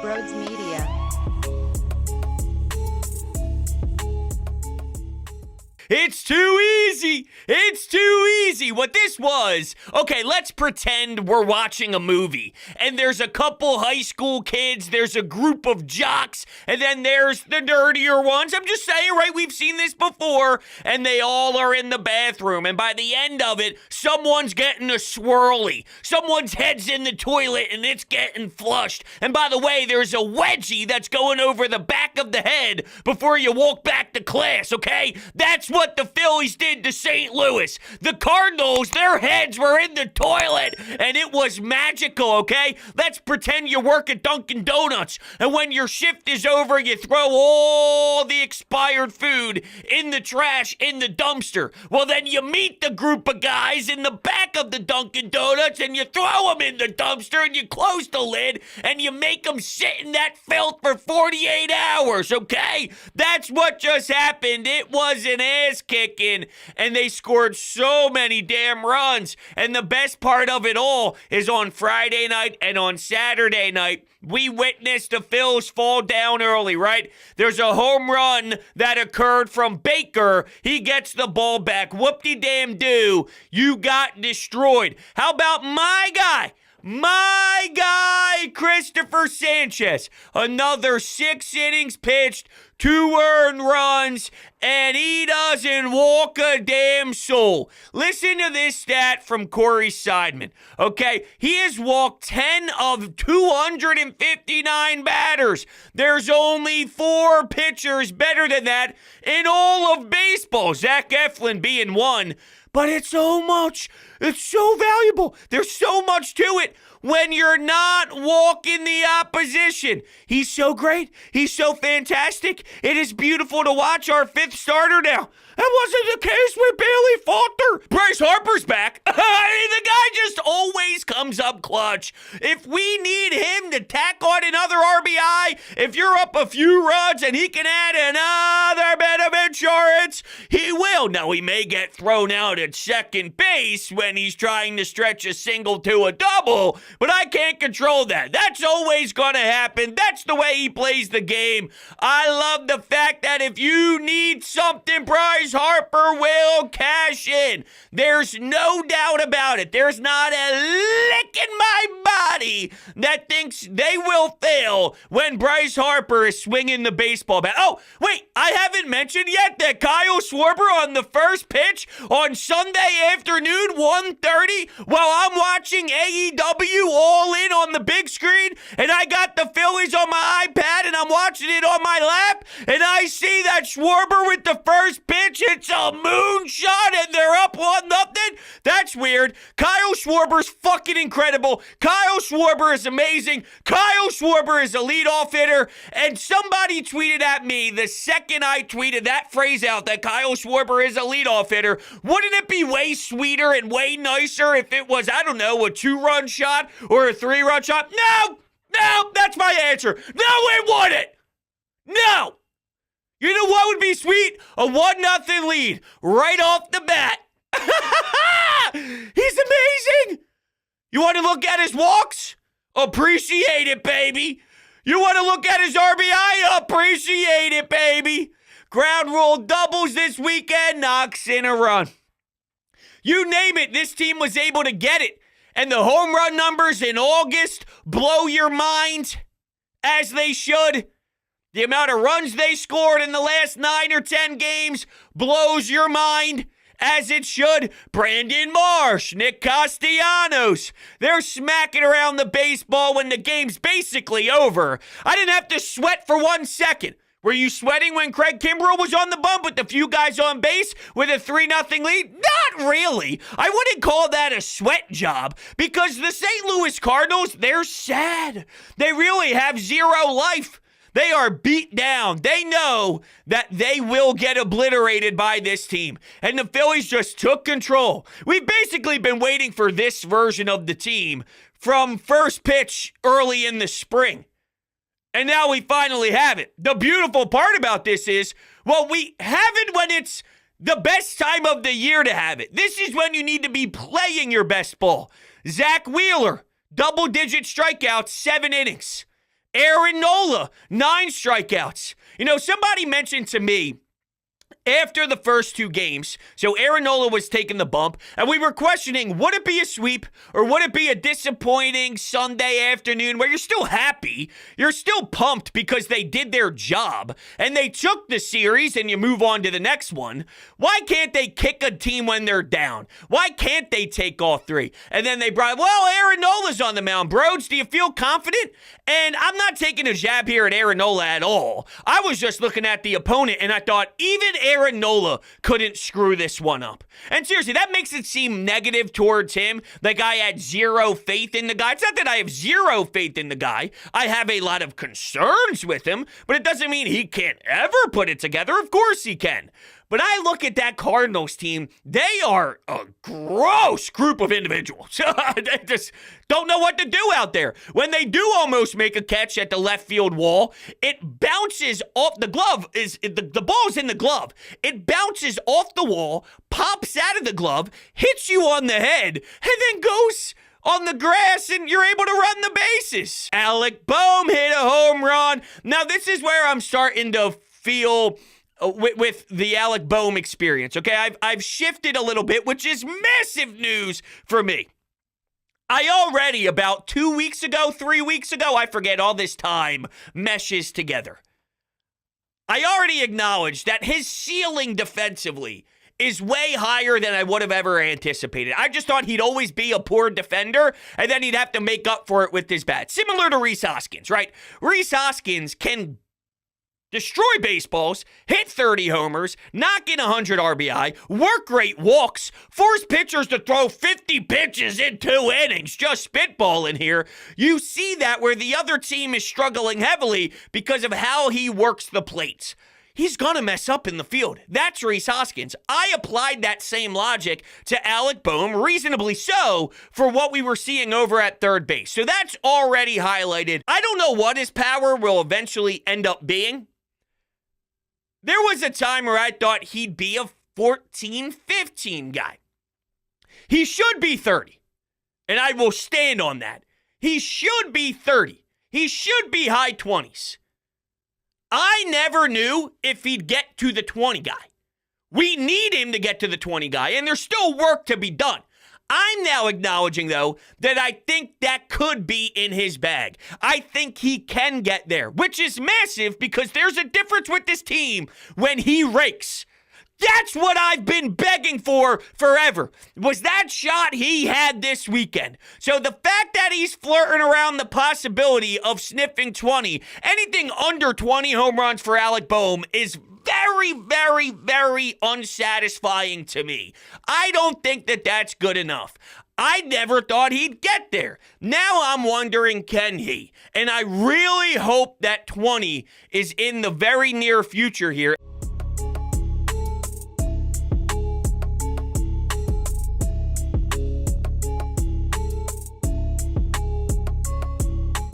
Brodes Media. It's too easy. It's too easy. What this was, okay, let's pretend we're watching a movie and there's a couple high school kids, there's a group of jocks, and then there's the dirtier ones. I'm just saying, right? We've seen this before, and they all are in the bathroom, and by the end of it, someone's getting a swirly. Someone's head's in the toilet and it's getting flushed. And by the way, there's a wedgie that's going over the back of the head before you walk back to class, okay? That's what the Phillies did to St. Louis. The Cardinals, their heads were in the toilet, and it was magical, okay? Let's pretend you work at Dunkin' Donuts, and when your shift is over, you throw all the expired food in the trash in the dumpster. Well, then you meet the group of guys in the back of the Dunkin' Donuts, and you throw them in the dumpster, and you close the lid, and you make them sit in that filth for 48 hours, okay? That's what just happened. It was an ass kicking, and they scored so many damn runs. And the best part of it all is on Friday night and on Saturday night, we witnessed the Phils fall down early, right? There's a home run that occurred from Baker. He gets the ball back. Whoop-de-damn-do. You got destroyed. How about my guy? My guy, Christopher Sanchez. Another 6 innings pitched, 2 earned runs, and he doesn't walk a damn soul. Listen to this stat from Corey Seidman, okay? He has walked 10 of 259 batters. There's only 4 pitchers better than that in all of baseball, Zach Eflin being one. But it's so much. It's so valuable. There's so much to it when you're not walking the opposition. He's so great. He's so fantastic. It is beautiful to watch our 5th starter now. That wasn't the case with Bailey Falter. Bryce Harper's back. The guy just always comes up clutch. If we need him to tack on another RBI, if you're up a few runs and he can add another bit of insurance, he will. Now, he may get thrown out at second base when he's trying to stretch a single to a double, but I can't control that. That's always going to happen. That's the way he plays the game. I love the fact that if you need something, Bryce Harper will cash in. There's no doubt about it. There's not a lick in my body that thinks they will fail when Bryce Harper is swinging the baseball bat. Oh, wait, I haven't mentioned yet that Kyle Schwarber on the first pitch on Sunday afternoon, 1:30, while I'm watching AEW All In on the big screen, and I got the Phillies on my iPad, and I'm watching it on my lap, and I see that Schwarber with the first pitch. It's a moonshot, and they're up 1-0. That's weird. Kyle Schwarber's fucking incredible. Kyle Schwarber is amazing. Kyle Schwarber is a leadoff hitter, and somebody tweeted at me the second I tweeted that phrase out, that Kyle Schwarber is a leadoff hitter. Wouldn't it be way sweeter and way nicer if it was, I don't know, a 2-run shot or a 3-run shot? No, that's my answer. No, it wouldn't. No. You know what would be sweet? A 1-0 lead right off the bat. He's amazing. You want to look at his walks? Appreciate it, baby. You want to look at his RBI? Appreciate it, baby. Ground rule doubles this weekend, knocks in a run. You name it, this team was able to get it. And the home run numbers in August blow your mind, as they should. The amount of runs they scored in the last 9 or 10 games blows your mind, as it should. Brandon Marsh, Nick Castellanos, they're smacking around the baseball when the game's basically over. I didn't have to sweat for 1 second. Were you sweating when Craig Kimbrell was on the bump with a few guys on base with a 3-0 lead? Not really. I wouldn't call that a sweat job, because the St. Louis Cardinals, they're sad. They really have zero life. They are beat down. They know that they will get obliterated by this team. And the Phillies just took control. We've basically been waiting for this version of the team from first pitch early in the spring. And now we finally have it. The beautiful part about this is, well, we have it when it's the best time of the year to have it. This is when you need to be playing your best ball. Zach Wheeler, double-digit strikeouts, 7 innings. Aaron Nola, 9 strikeouts. You know, somebody mentioned to me after the first 2 games, so Aaron Nola was taking the bump, and we were questioning, would it be a sweep or would it be a disappointing Sunday afternoon where you're still happy, you're still pumped because they did their job, and they took the series and you move on to the next one? Why can't they kick a team when they're down? Why can't they take all 3? And then they brought, well, Aaron Nola's on the mound. Brodes, do you feel confident? And I'm not taking a jab here at Aaron Nola at all. I was just looking at the opponent, and I thought, even Aaron Nola couldn't screw this one up. And seriously, that makes it seem negative towards him, like I had zero faith in the guy. It's not that I have zero faith in the guy. I have a lot of concerns with him, but it doesn't mean he can't ever put it together. Of course he can. But I look at that Cardinals team, they are a gross group of individuals. They just don't know what to do out there. When they do almost make a catch at the left field wall, it bounces off the glove. The ball's in the glove. It bounces off the wall, pops out of the glove, hits you on the head, and then goes on the grass, and you're able to run the bases. Alec Bohm hit a home run. Now, this is where I'm starting to feel with the Alec Bohm experience, okay? I've shifted a little bit, which is massive news for me. I already, about 2 weeks ago, 3 weeks ago, I forget, all this time meshes together. I already acknowledged that his ceiling defensively is way higher than I would have ever anticipated. I just thought he'd always be a poor defender, and then he'd have to make up for it with his bat. Similar to Rhys Hoskins, right? Rhys Hoskins can destroy baseballs, hit 30 homers, knock in 100 RBI, work great walks, force pitchers to throw 50 pitches in 2 innings, just spitballing here. You see that where the other team is struggling heavily because of how he works the plates. He's going to mess up in the field. That's Rhys Hoskins. I applied that same logic to Alec Bohm, reasonably so, for what we were seeing over at third base. So that's already highlighted. I don't know what his power will eventually end up being. There was a time where I thought he'd be a 14, 15 guy. He should be 30, and I will stand on that. He should be 30. He should be high 20s. I never knew if he'd get to the 20 guy. We need him to get to the 20 guy, and there's still work to be done. I'm now acknowledging, though, that I think that could be in his bag. I think he can get there, which is massive because there's a difference with this team when he rakes. That's what I've been begging for forever, was that shot he had this weekend. So the fact that he's flirting around the possibility of sniffing 20, anything under 20 home runs for Alec Bohm is very, very, very unsatisfying to me. I don't think that that's good enough. I never thought he'd get there. Now I'm wondering, can he? And I really hope that 20 is in the very near future here.